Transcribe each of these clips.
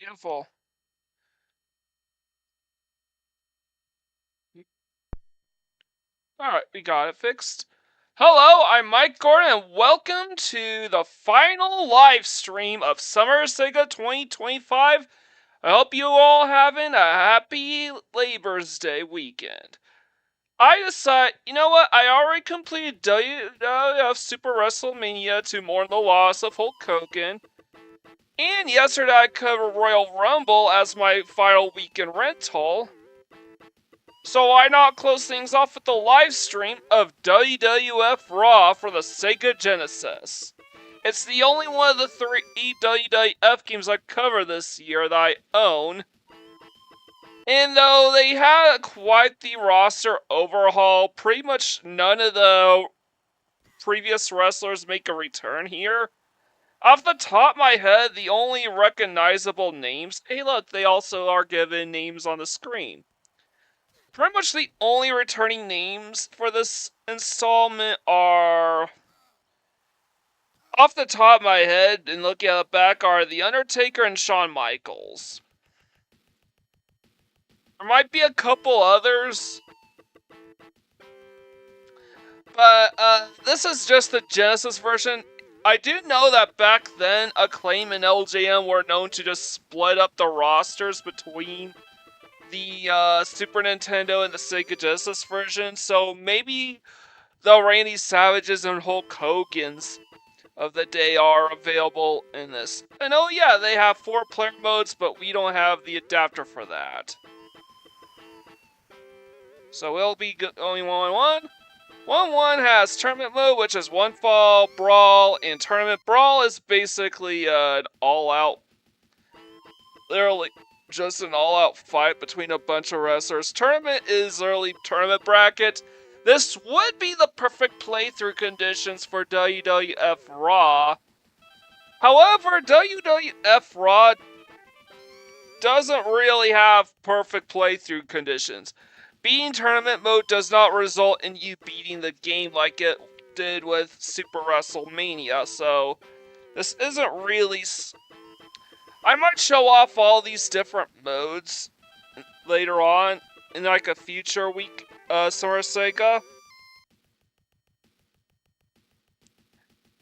Beautiful. Alright, we got it fixed. Hello, I'm Mike Gordon, and welcome to the final live stream of Summer of Sega 2025. I hope you all having a happy Labor's Day weekend. I decided, you know what, I already completed WWF Super WrestleMania to mourn the loss of Hulk Hogan. And yesterday I covered Royal Rumble as my final weekend rental. So why not close things off with the live stream of WWF Raw for the Sega Genesis? It's the only one of the 3 WWF games I cover this year that I own. And though they had quite the roster overhaul, pretty much none of the previous wrestlers make a return here. Off the top of my head, the only recognizable names, hey look, they also are given names on the screen. Pretty much the only returning names for this installment are, off the top of my head and looking at the back, are The Undertaker and Shawn Michaels. There might be a couple others, but this is just the Genesis version. I do know that back then, Acclaim and LJN were known to just split up the rosters between the Super Nintendo and the Sega Genesis version, so maybe the Randy Savages and Hulk Hogan's of the day are available in this. And oh yeah, they have 4 player modes, but we don't have the adapter for that. So it'll be only 1-1-1. 1-1 has Tournament Mode, which is 1 fall, Brawl, and Tournament Brawl is basically an all-out, literally just an all-out fight between a bunch of wrestlers. Tournament is literally tournament bracket. This would be the perfect playthrough conditions for WWF Raw. However, WWF Raw doesn't really have perfect playthrough conditions. Beating tournament mode does not result in you beating the game like it did with Super WrestleMania, so this isn't really... I might show off all these different modes later on in like a future week, Summer of Sega.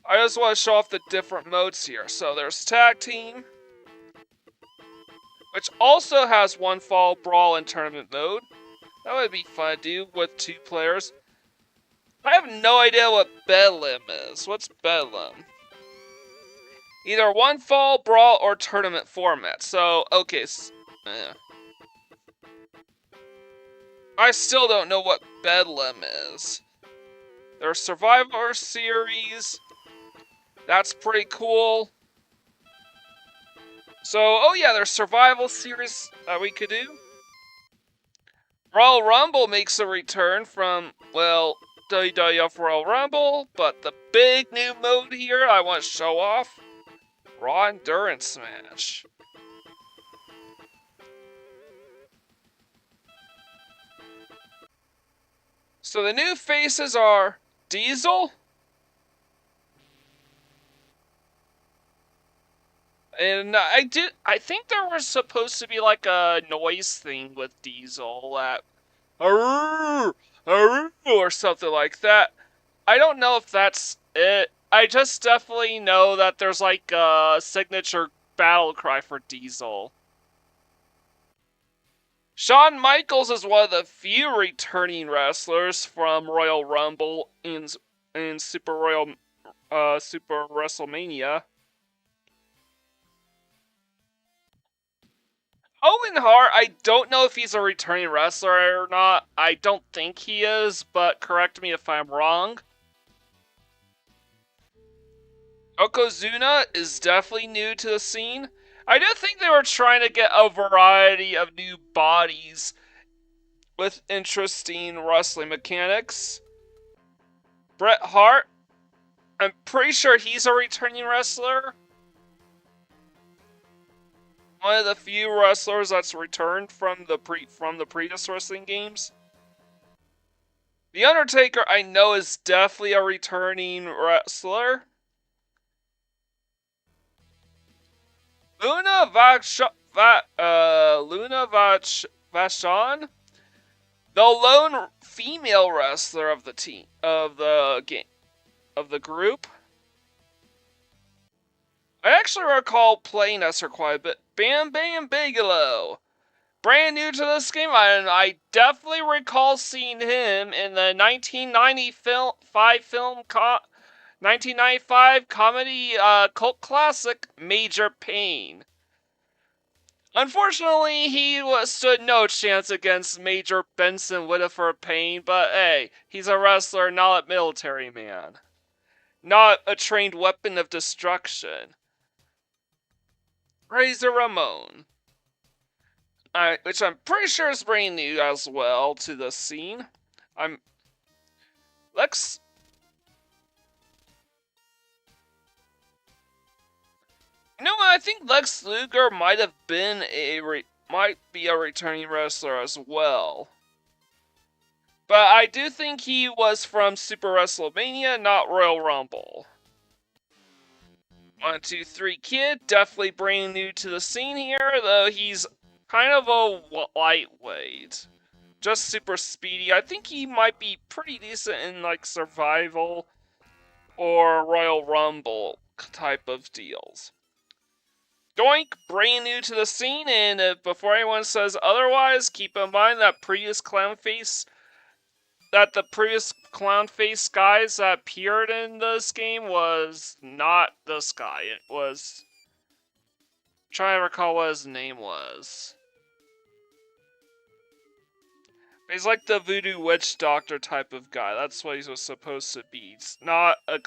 I just want to show off the different modes here. So there's Tag Team, which also has 1 fall, Brawl, and Tournament mode. That would be fun to do with 2 players. I have no idea what Bedlam is. What's Bedlam? Either 1 fall, Brawl, or Tournament format. So, okay. I still don't know what Bedlam is. There's Survivor Series. That's pretty cool. So, oh yeah, there's Survival Series that we could do. Royal Rumble makes a return from, well, WWF Royal Rumble, but the big new mode here I want to show off, Raw Endurance Match. So the new faces are Diesel, and I think there was supposed to be like a noise thing with Diesel that, or something like that. I don't know if that's it. I just definitely know that there's like a signature battle cry for Diesel. Shawn Michaels is one of the few returning wrestlers from Royal Rumble in Super WrestleMania. Owen Hart, I don't know if he's a returning wrestler or not. I don't think he is, but correct me if I'm wrong. Yokozuna is definitely new to the scene. I do think they were trying to get a variety of new bodies with interesting wrestling mechanics. Bret Hart, I'm pretty sure he's a returning wrestler. One of the few wrestlers that's returned from the previous wrestling games. The Undertaker, I know, is definitely a returning wrestler. Luna Luna Vachon, the lone female wrestler of the team of the game of the group. I actually recall playing as her quite a bit. Bam Bam Bigelow. Brand new to this game, and I definitely recall seeing him in the 1995 comedy cult classic Major Payne. Unfortunately, he stood no chance against Major Benson Whitaker Payne, but hey, he's a wrestler, not a military man. Not a trained weapon of destruction. Razor Ramon. Which I'm pretty sure is brand new as well to the scene. Lex. You know what? I think Lex Luger might have been might be a returning wrestler as well. But I do think he was from Super WrestleMania, not Royal Rumble. 1, 2, 3 Kid, definitely brand new to the scene here, though he's kind of a lightweight. Just super speedy. I think he might be pretty decent in like survival or Royal Rumble type of deals. Doink, brand new to the scene, and before anyone says otherwise, keep in mind that the previous clown face guys that appeared in this game was not this guy. It was... I'm trying to recall what his name was. He's like the voodoo witch doctor type of guy. That's what he was supposed to be. He's not a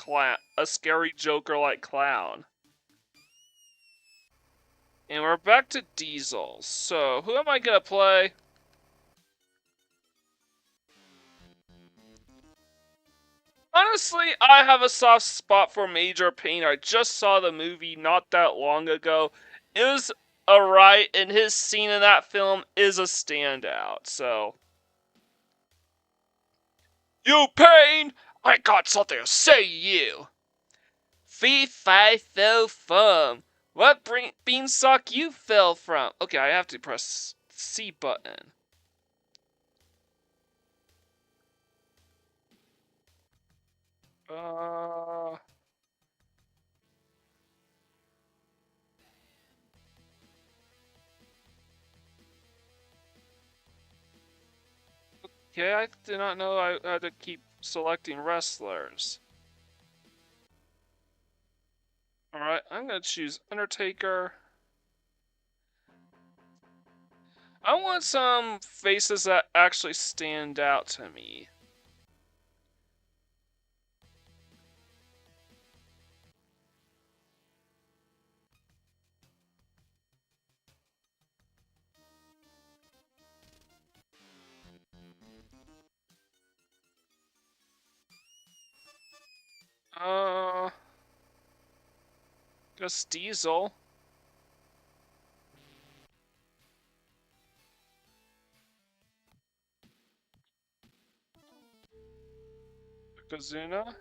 scary Joker-like clown. And we're back to Diesel. So, who am I gonna play? Honestly, I have a soft spot for Major Payne. I just saw the movie not that long ago. It was alright, and his scene in that film is a standout, so... You, Payne! I got something to say to you! Fee, fi, fo, fum. What beanstalk you fell from? Okay, I have to press C button. Okay, I did not know I had to keep selecting wrestlers. Alright, I'm gonna choose Undertaker. I want some faces that actually stand out to me. Just Diesel. Kazuna.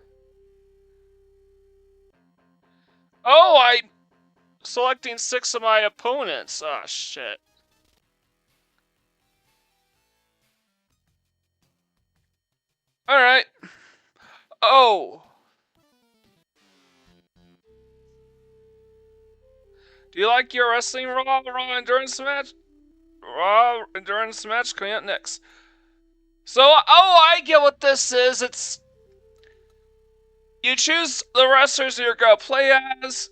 Oh, I'm selecting 6 of my opponents. Ah, oh, shit. Alright. Oh. Do you like your wrestling Raw endurance match? Raw endurance match coming up next. So, oh, I get what this is. It's... You choose the wrestlers you're gonna play as,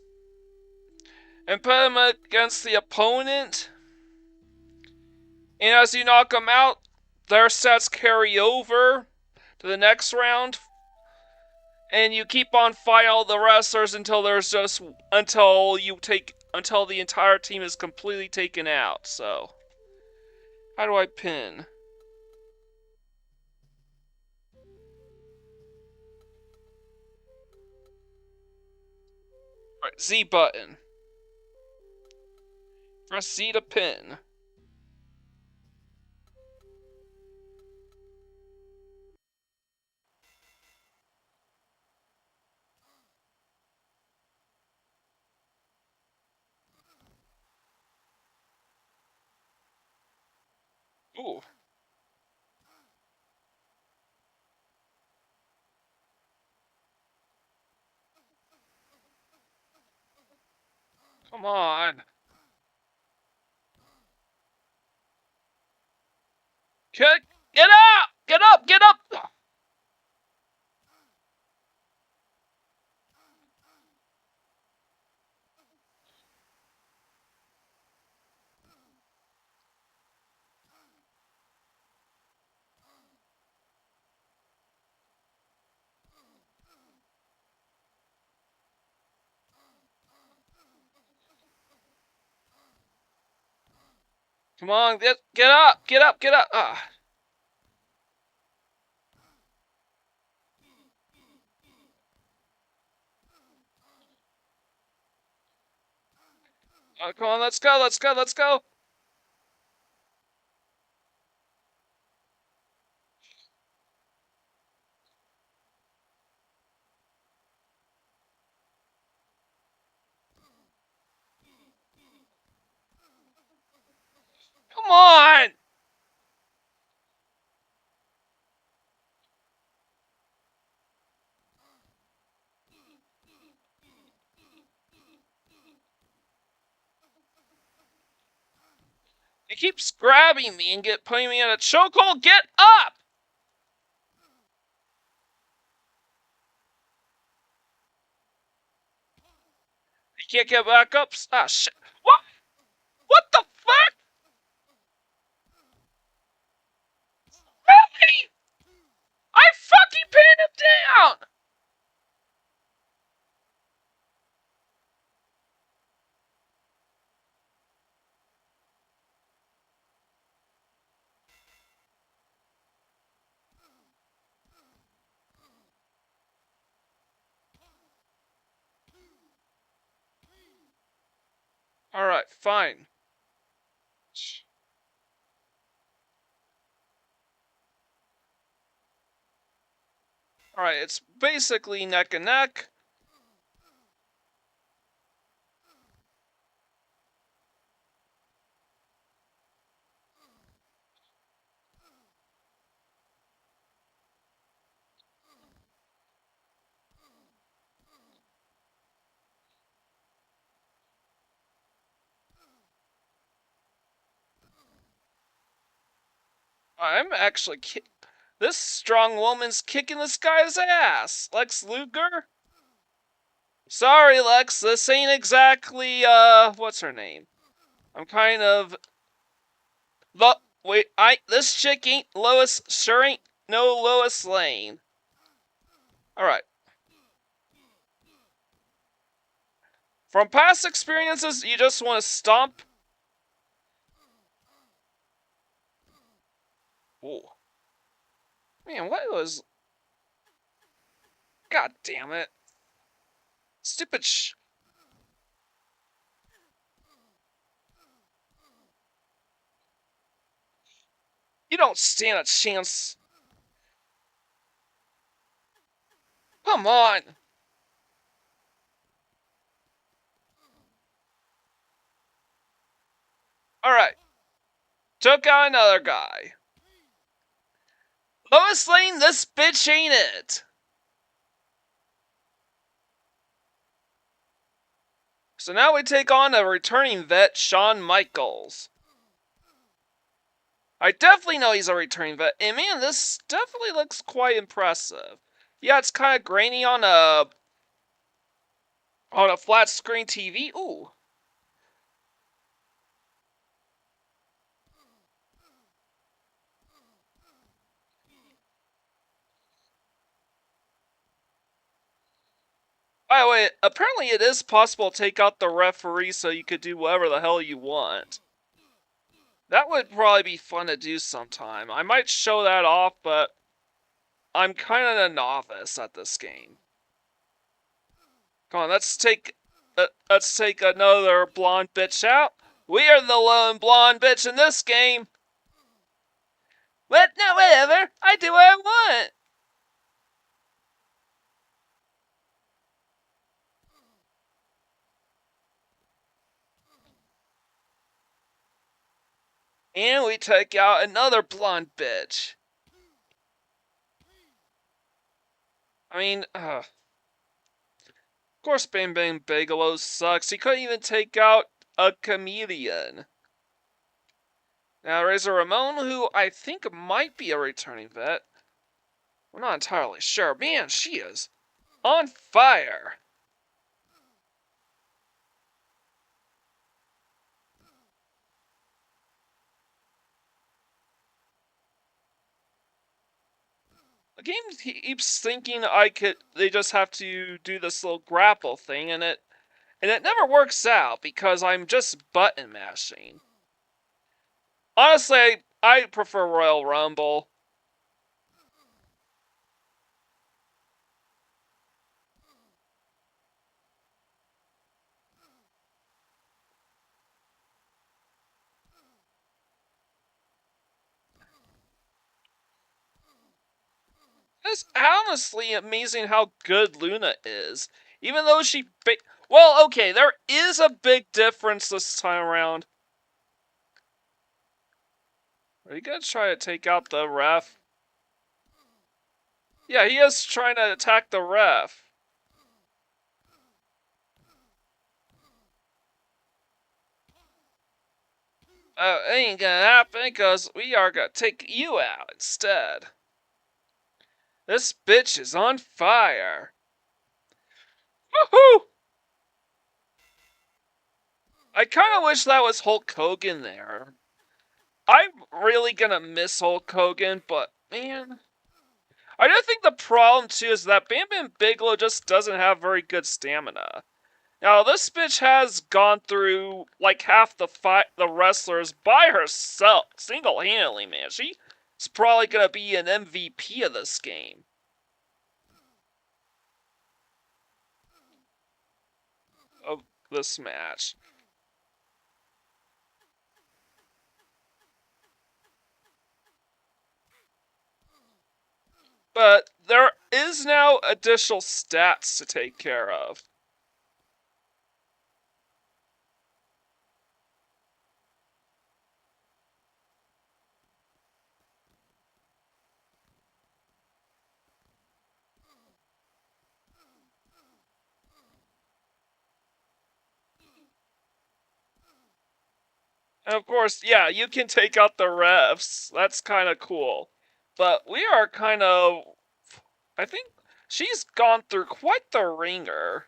and put them against the opponent. And as you knock them out, their sets carry over to the next round. And you keep on fighting all the wrestlers until until the entire team is completely taken out. So, how do I pin? Right, Z button. Press Z to pin. Ooh. Come on. Get up! Get up! Get up! Come on, get up! Get up! Get up! Ah. Oh, come on, let's go! Let's go! Let's go! Come on! He keeps grabbing me and putting me in a chokehold. Get up! You can't get back up. Ah, shit. What? What the fuck? Really? I fucking pinned him down! Alright, fine. Alright, it's basically neck and neck. I'm actually this strong woman's kicking this guy's ass. Lex Luger? Sorry, Lex, this ain't exactly, what's her name? I'm kind of... Wait, this chick ain't Lois, sure ain't no Lois Lane. Alright. From past experiences, you just want to stomp. Ooh. Man, what was... God damn it. Stupid You don't stand a chance. Come on. Alright. Took out another guy. Lois Lane, this bitch ain't it. So now we take on a returning vet, Shawn Michaels. I definitely know he's a returning vet, and man, this definitely looks quite impressive. Yeah, it's kind of grainy on a flat screen TV. Ooh. By the way, apparently it is possible to take out the referee so you could do whatever the hell you want. That would probably be fun to do sometime. I might show that off, but I'm kind of a novice at this game. Come on, let's take another blonde bitch out. We are the lone blonde bitch in this game. What? No, whatever. I do what I want. And we take out another blonde bitch. I mean, of course Bam Bam Bigelow sucks. He couldn't even take out a comedian. Now Razor Ramon, who I think might be a returning vet. We're not entirely sure. Man, she is on fire. The game keeps thinking they just have to do this little grapple thing, and it never works out because I'm just button mashing. Honestly, I prefer Royal Rumble. It's honestly amazing how good Luna is. Even though well, okay, there is a big difference this time around. Are you gonna try to take out the ref? Yeah, he is trying to attack the ref. It ain't gonna happen because we are gonna take you out instead. This bitch is on fire. Woohoo! I kind of wish that was Hulk Hogan there. I'm really gonna miss Hulk Hogan, but man, I do think the problem too is that Bam Bam Bigelow just doesn't have very good stamina. Now this bitch has gone through like half the wrestlers by herself, single-handedly. Man, she's probably gonna be an MVP of this game. Of this match. But there is now additional stats to take care of. And of course, yeah, you can take out the refs. That's kind of cool. But we are kind of... I think she's gone through quite the ringer.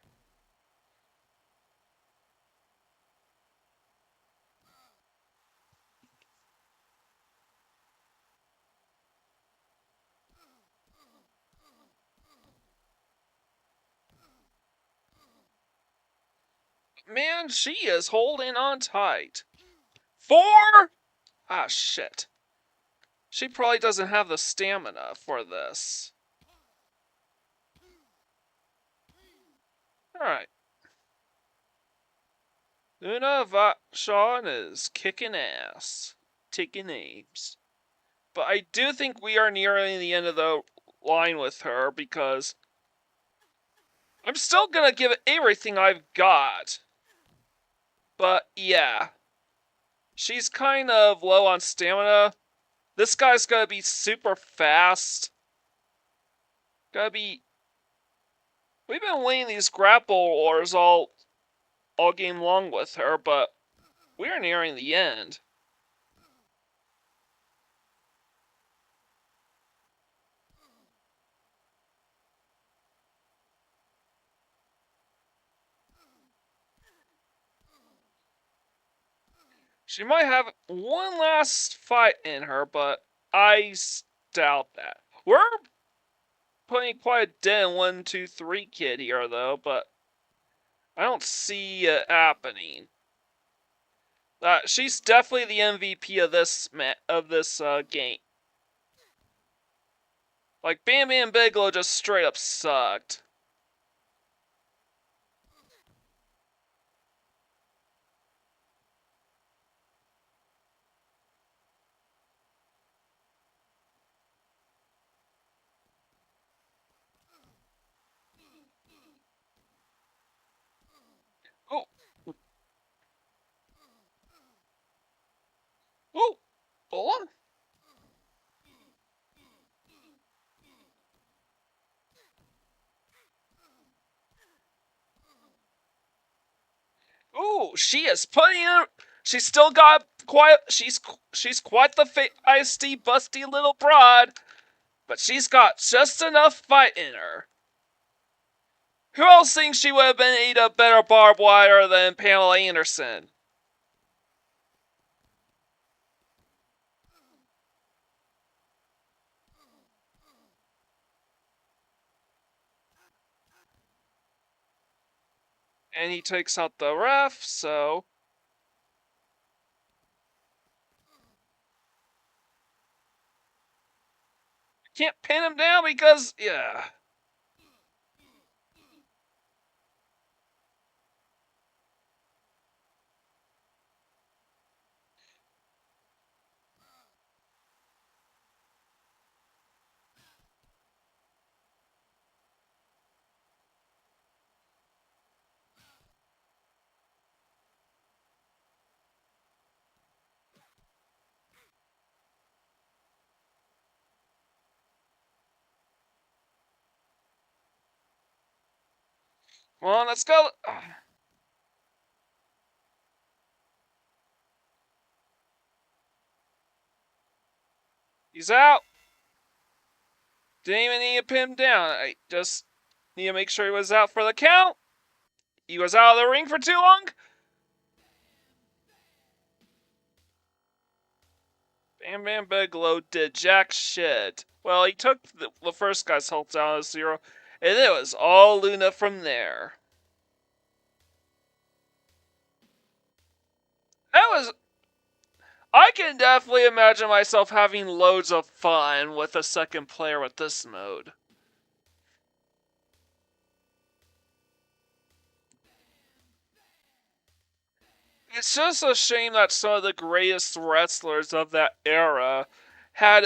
Man, she is holding on tight. 4? Ah, shit. She probably doesn't have the stamina for this. Alright. Shawn is kicking ass. Taking names. But I do think we are nearing the end of the line with her because I'm still gonna give it everything I've got. But yeah. She's kind of low on stamina. This guy's gonna be super fast. Gotta be... We've been winning these grapple wars all game long with her, but we're nearing the end. She might have one last fight in her, but I doubt that. We're putting quite a dent in 1, 2, 3 kid here, though, but I don't see it happening. She's definitely the MVP of this game. Like, Bam Bam Bigelow just straight up sucked. Oh! Oh! Ooh, she is putting her. She's still got quite. She's quite the feisty, busty little broad, but she's got just enough fight in her. Who else thinks she would have been eat a better barbed wire than Pamela Anderson? And he takes out the ref, so can't pin him down because, yeah. Come on, let's go. He's out. Didn't even need to pin him down. I just need to make sure he was out for the count. He was out of the ring for too long. Bam Bam Bigelow did jack shit. Well, he took the first guy's health down to 0, and it was all Luna from there. That was. I can definitely imagine myself having loads of fun with a second player with this mode. It's just a shame that some of the greatest wrestlers of that era had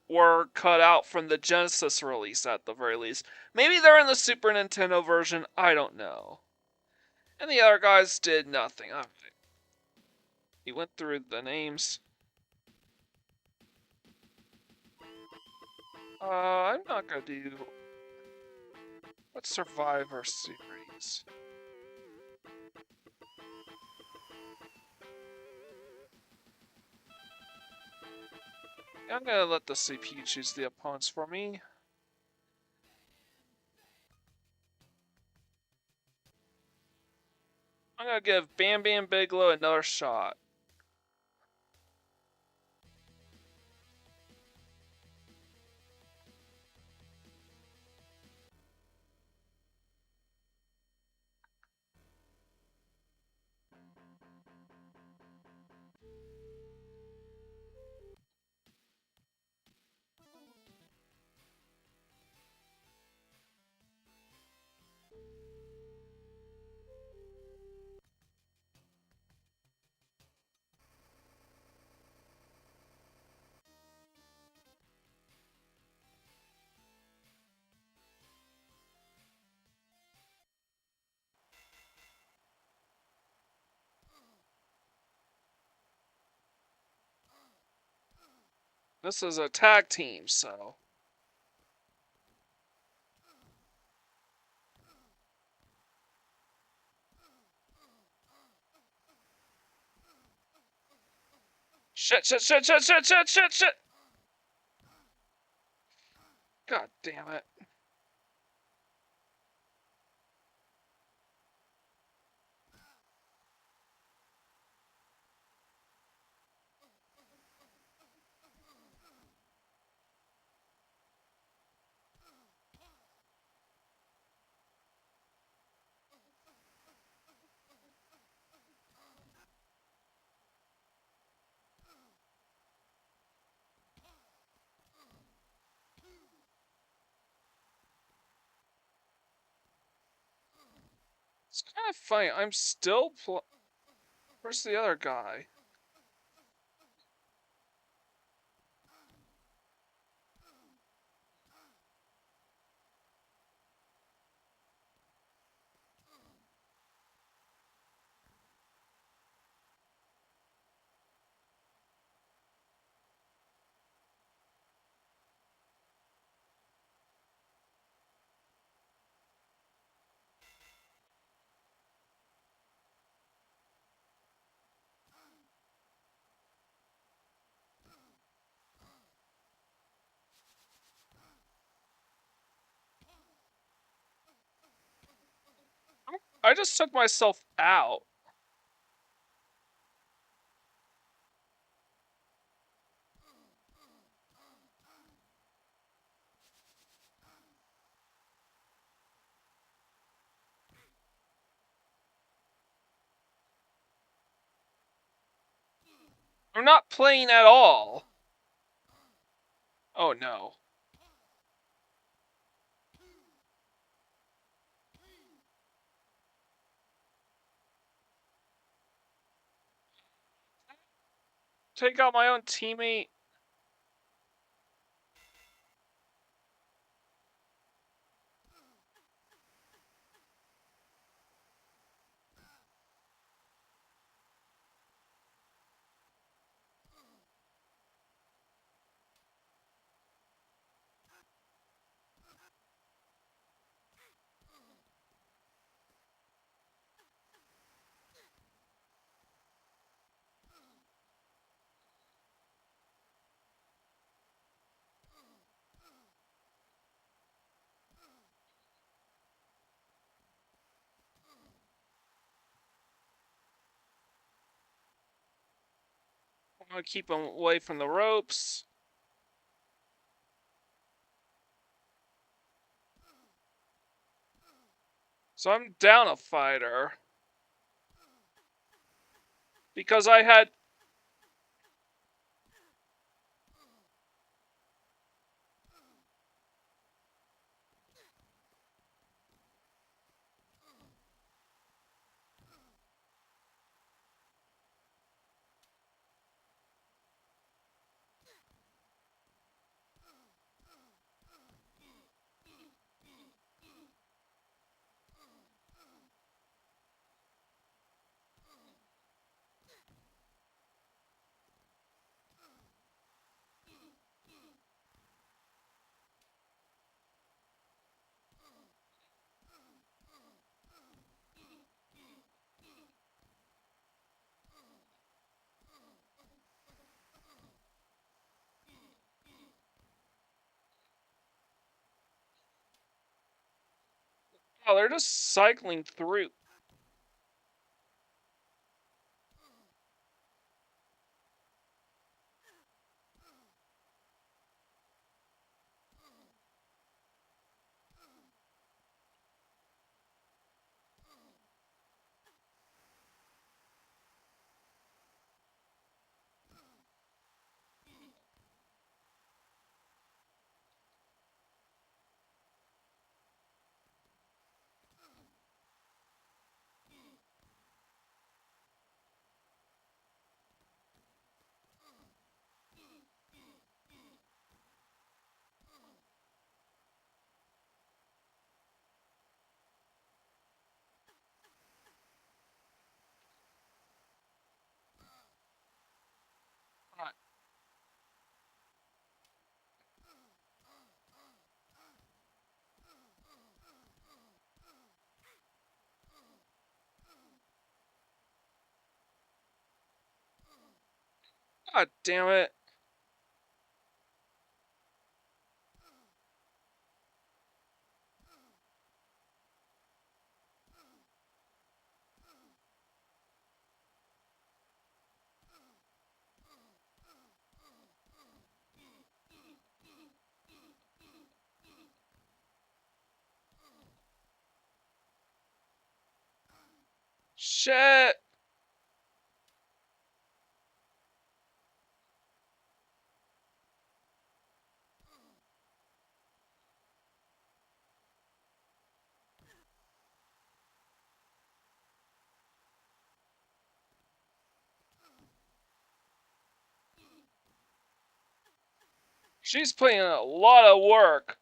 were cut out from the Genesis release at the very least. Maybe they're in the Super Nintendo version. I don't know. And the other guys did nothing. He went through the names. I'm not gonna do. What's Survivor Series? I'm gonna let the CPU choose the opponents for me. I'm gonna give Bam Bam Bigelow another shot. This is a tag team, so. Shit, shit, shit, shit, shit, shit, shit, shit! God damn it. It's kind of funny. I'm still Where's the other guy? I just took myself out. I'm not playing at all. Oh no. Take out my own teammate. I'm gonna keep him away from the ropes. So I'm down a fighter. Because I had... Oh, they're just cycling through. God damn it. Shit. She's putting in a lot of work.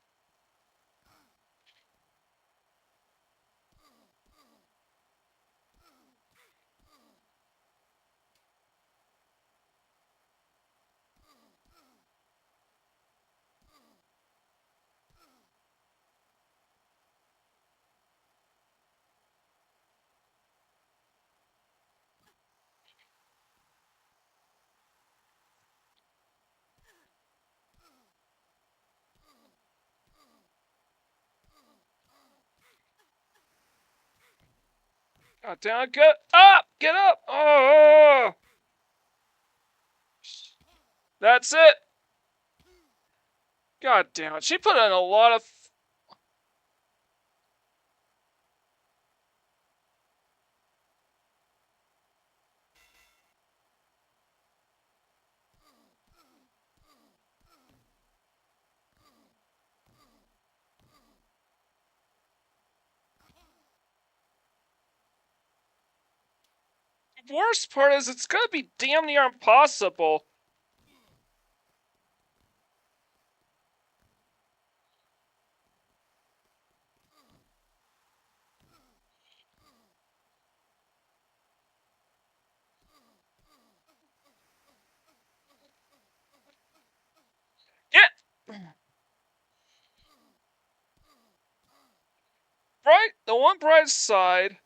God damn it, get up! Get up! Oh! That's it! God damn it, she put in a lot of... The worst part is it's gonna be damn near impossible. Get... The one bright side...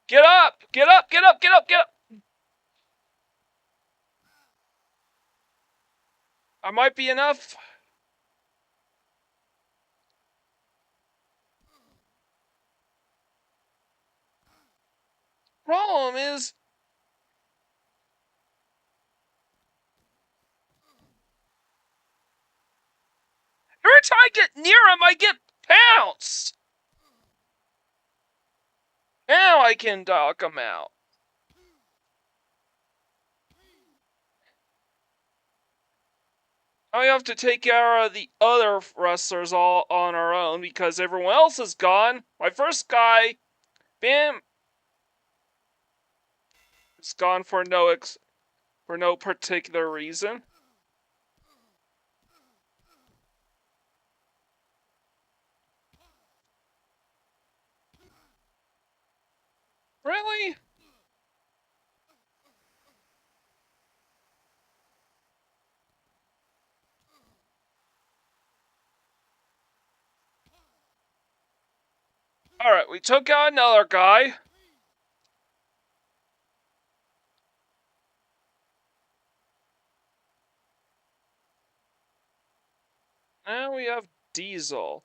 Get up! Get up! Get up! Get up! Get up! I might be enough. Problem is... every time I get near him, I get pounced! Now I can knock him out. I have to take care of the other wrestlers all on our own because everyone else is gone. My first guy, Bam, is gone for no particular reason. Really? Alright, we took out another guy. And we have Diesel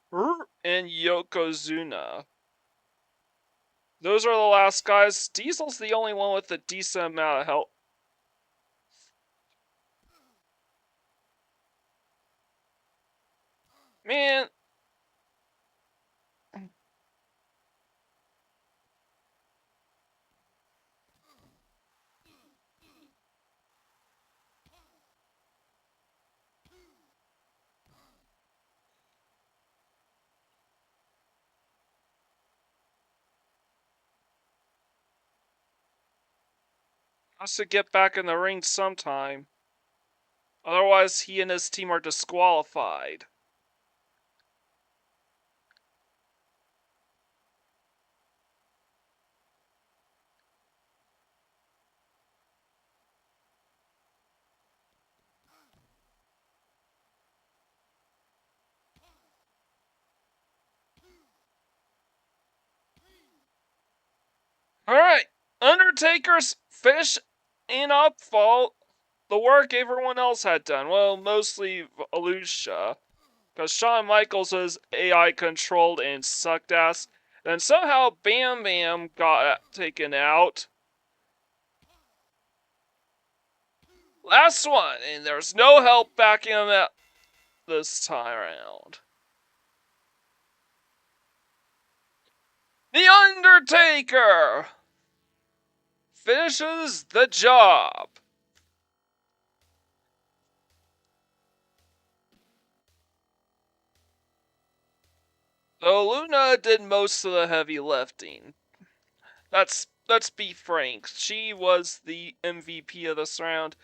and Yokozuna. Those are the last guys. Diesel's the only one with a decent amount of health. Man. Has to get back in the ring sometime. Otherwise, he and his team are disqualified. Alright, Undertaker's finish in up fault the work everyone else had done. Well, mostly Alusha. Because Shawn Michaels was AI controlled and sucked ass. Then somehow Bam Bam got taken out. Last one, and there's no help backing him up this time around. The Undertaker finishes the job. Though Luna did most of the heavy lifting. Let's be frank. She was the MVP of this round.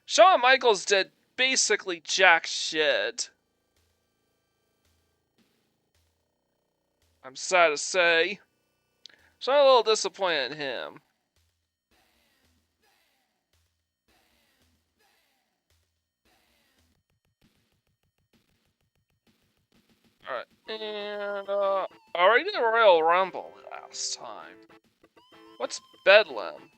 Shawn Michaels did basically jack shit. I'm sad to say. So I'm a little disappointed in him. Alright, and already did a Royal Rumble last time. What's Bedlam?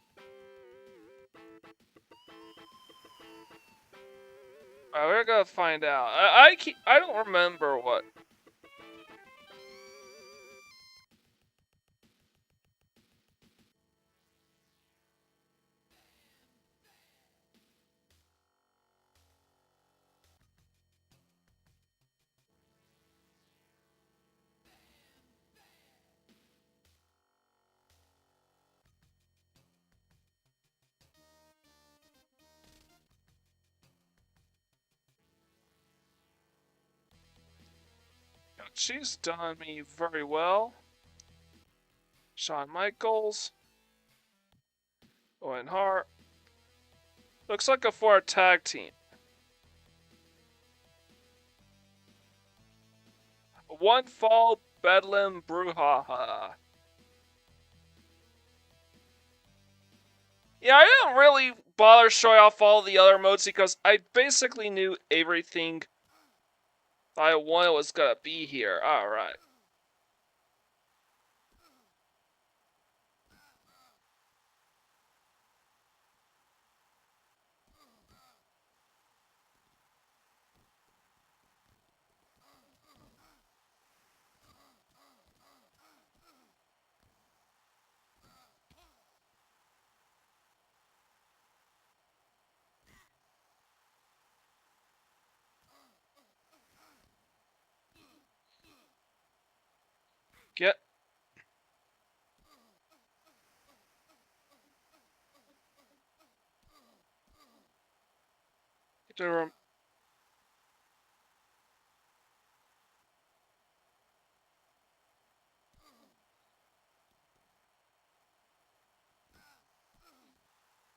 Alright, we're gonna find out. I don't remember what. she's done me very well. Shawn Michaels. Owen Hart. Looks like a 4 tag team. One fall Bedlam Brouhaha. Yeah, I didn't really bother showing off all the other modes because I basically knew everything I wanted was gonna be here. Alright. Get the room.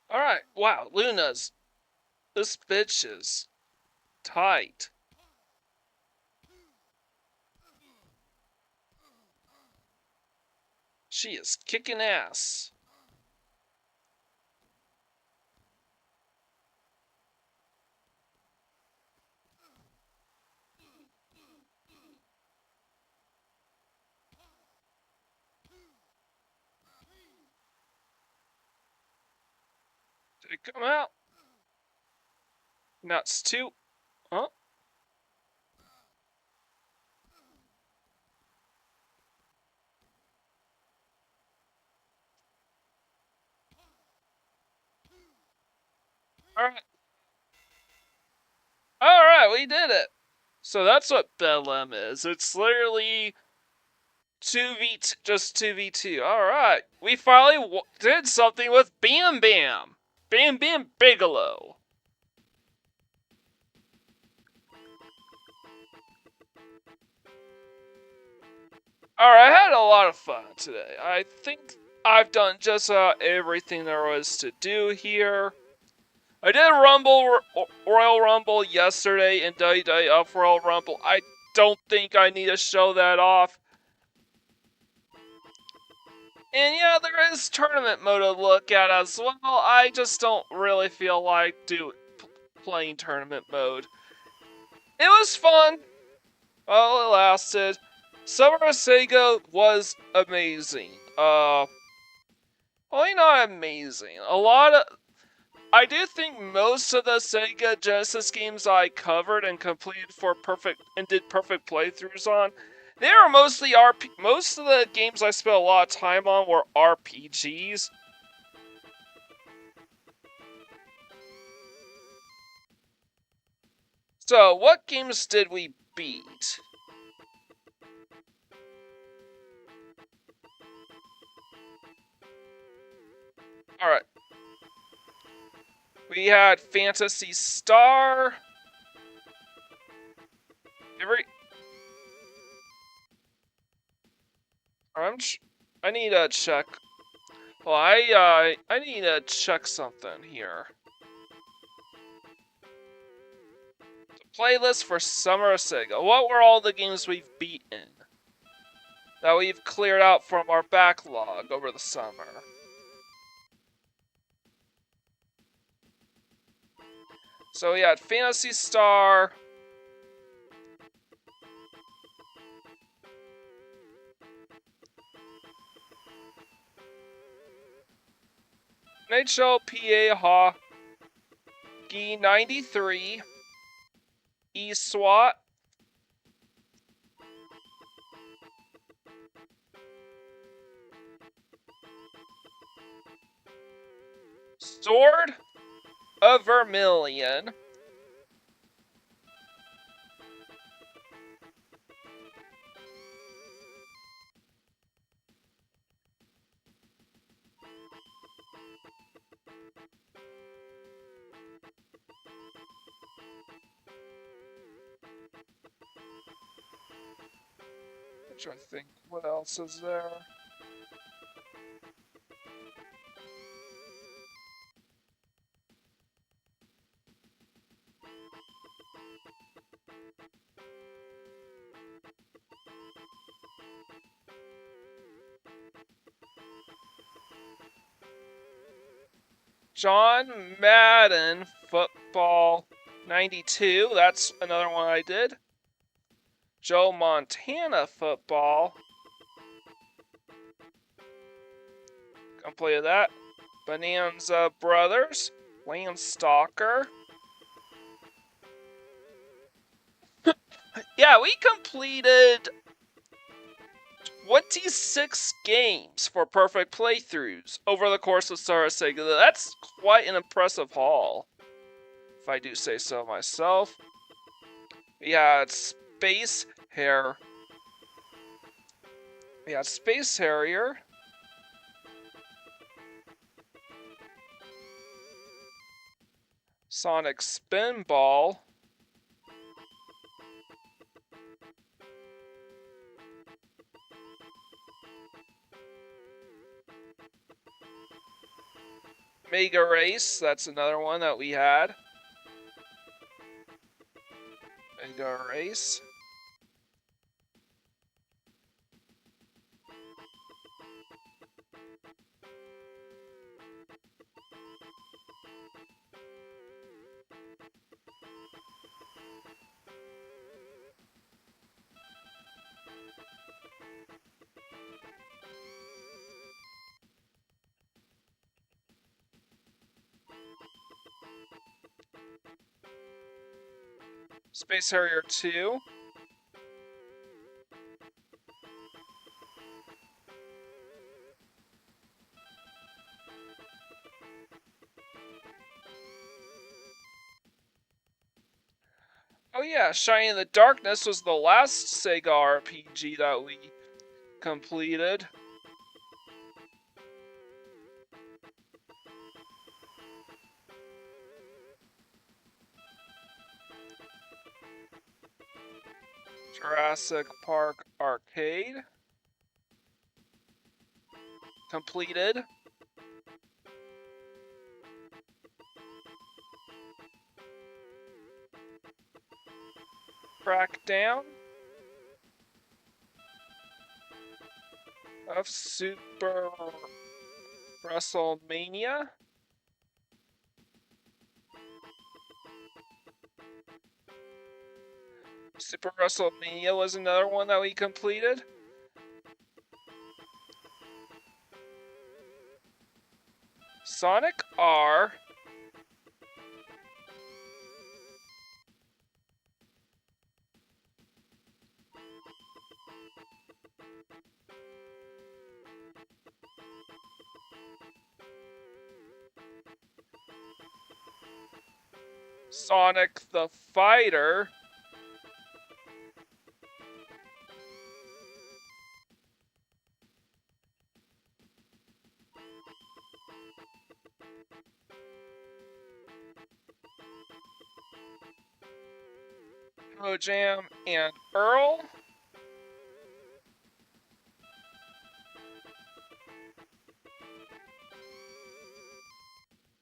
Alright, wow, Luna's. This bitch is tight. She is kicking ass. Did it come out? Nuts too. Huh? Alright. Alright, we did it. So that's what Bedlam is. It's literally 2v2, just 2v2. Alright. We finally did something with Bam Bam. Bam Bam Bigelow. Alright, I had a lot of fun today. I think I've done just about everything there was to do here. I did Royal Rumble yesterday in WWF Royal Rumble. I don't think I need to show that off. And yeah, there is tournament mode to look at as well. I just don't really feel like playing tournament mode. It was fun. Well, it lasted. Summer of Sega was amazing. Well, not amazing. I do think most of the Sega Genesis games I covered and completed and did perfect playthroughs on, they were mostly most of the games I spent a lot of time on were RPGs. So, what games did we beat? Alright. We had Phantasy Star. I need to check. Well, I need to check something here. The playlist for Summer of Sega. What were all the games we've beaten that we've cleared out from our backlog over the summer? So we had Phantasy Star. NHLPA Hockey 93. eSWAT. Sword of Vermilion. trying to think, what else is there? John Madden Football 92. That's another one I did. Joe Montana Football. Completed that. Bonanza Brothers. Landstalker. Yeah, we completed 26 games for perfect playthroughs over the course of Summer of Sega. That's quite an impressive haul, if I do say so myself. We had Space Harrier. Sonic Spinball. Mega Race, that's another one that we had. Mega Race. Space Harrier 2. Oh yeah, Shining in the Darkness was the last Sega RPG that we completed. Jurassic Park Arcade. Completed. Crackdown of Super WrestleMania. Super WrestleMania was another one that we completed. Sonic R. Sonic the Fighter. Pro Jam and Earl.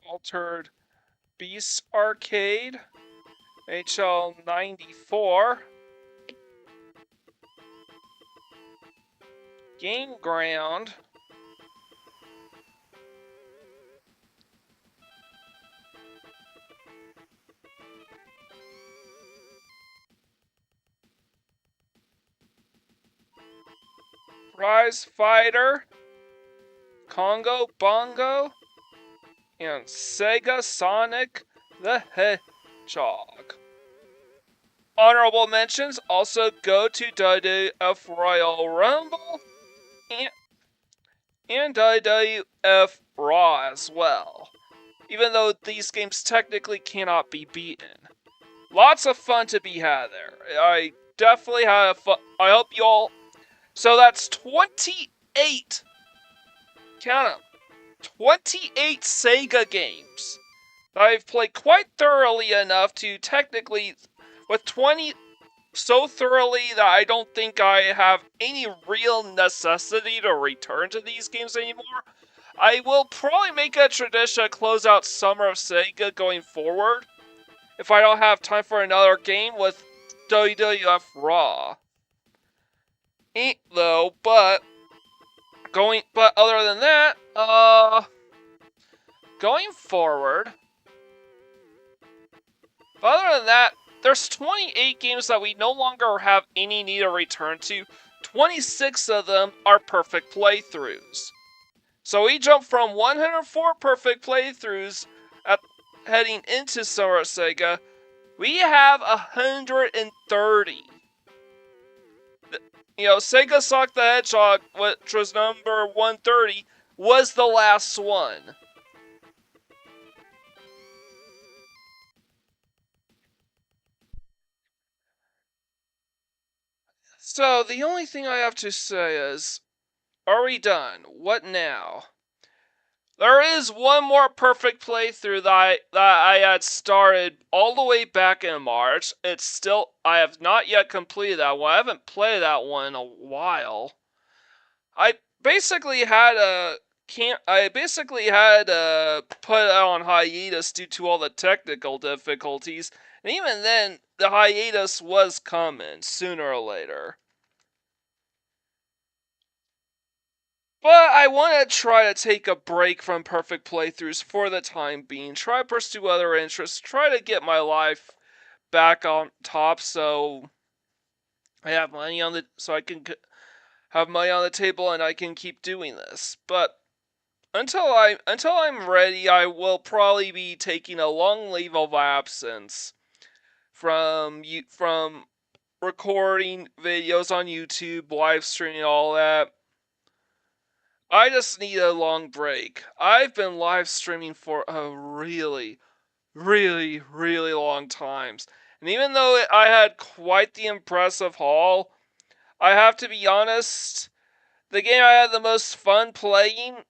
Altered Beast Arcade. HL 94. Game Ground. Prize Fighter. Congo Bongo. And Sega Sonic the Hedgehog. Honorable mentions also go to WWF Royal Rumble and WWF Raw as well, even though these games technically cannot be beaten. Lots of fun to be had there. I definitely had fun. I hope you all... So that's 28. Count them. 28 Sega games that I've played quite thoroughly enough to technically, with 20 so thoroughly that I don't think I have any real necessity to return to these games anymore. I will probably make a tradition to close out Summer of Sega going forward if I don't have time for another game with WWF Raw. Ain't though, but other than that, going forward, there's 28 games that we no longer have any need to return to. 26 of them are perfect playthroughs. So we jump from 104 perfect playthroughs heading into Summer of Sega. We have 130. Sega Sonic the Hedgehog, which was number 130, was the last one. So the only thing I have to say is, are we done? What now? There is one more perfect playthrough that I had started all the way back in March. I have not yet completed that one. I haven't played that one in a while. I basically had put it on hiatus due to all the technical difficulties, and even then, the hiatus was coming sooner or later. But I want to try to take a break from perfect playthroughs for the time being. Try to pursue other interests. Try to get my life back on top, so I have money so I can have money on the table and I can keep doing this. But until I'm ready, I will probably be taking a long leave of absence from recording videos on YouTube, live streaming, all that. I just need a long break. I've been live streaming for a really, really, really long time. And even though I had quite the impressive haul, I have to be honest, the game I had the most fun playing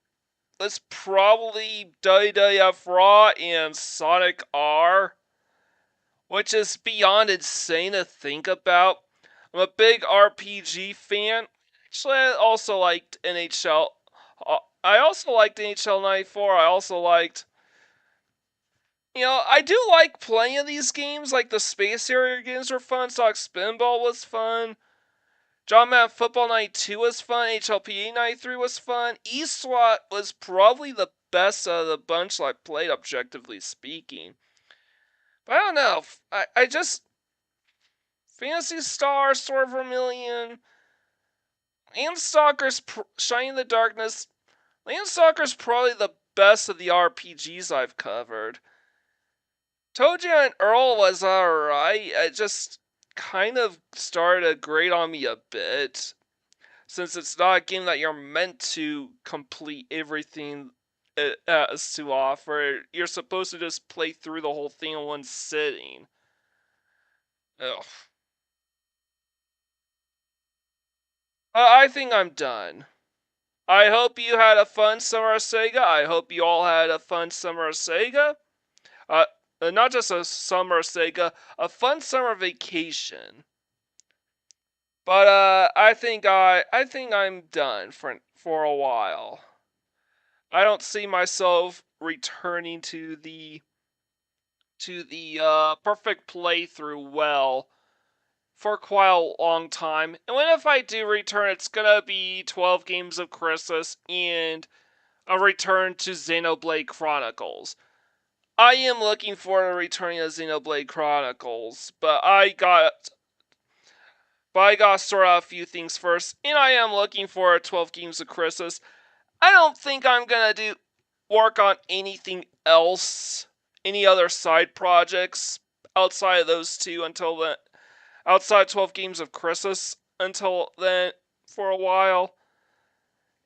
was probably WWF Raw and Sonic R, which is beyond insane to think about. I'm a big RPG fan. Actually, I also liked NHL. I also liked NHL 94. I do like playing these games. Like the Space Harrier games were fun. Sonic Spinball was fun. John Madden Football 92 was fun. HLPA 93 was fun. E-SWAT was probably the best of the bunch I played, objectively speaking. But I don't know. I just... Phantasy Star, Sword Vermilion, Landstalker's Shining in the Darkness. Landstalker's probably the best of the RPGs I've covered. Tojo and Earl was alright. It just kind of started to grate on me a bit, since it's not a game that you're meant to complete everything it has to offer. You're supposed to just play through the whole thing in one sitting. Ugh. I think I'm done. I hope you had a fun Summer of Sega. I hope you all had a fun Summer of Sega. Not just a Summer of Sega, a fun summer vacation. But I think I'm done for a while. I don't see myself returning to the perfect playthrough for quite a long time. And when if I do return, it's gonna be 12 Games of Christmas and a return to Xenoblade Chronicles. I am looking forward to returning to Xenoblade Chronicles, but I gotta sort out a few things first, and I am looking for 12 Games of Christmas. I don't think I'm gonna work on anything else, any other side projects outside of those two until then. Outside 12 Games of Christmas until then for a while.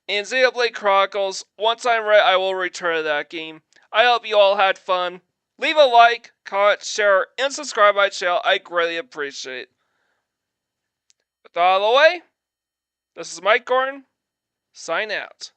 And Xenoblade Chronicles, once I'm ready, I will return to that game. I hope you all had fun. Leave a like, comment, share, and subscribe to my channel. I greatly appreciate it. With that out of the way, this is Mike Gordon. Sign out.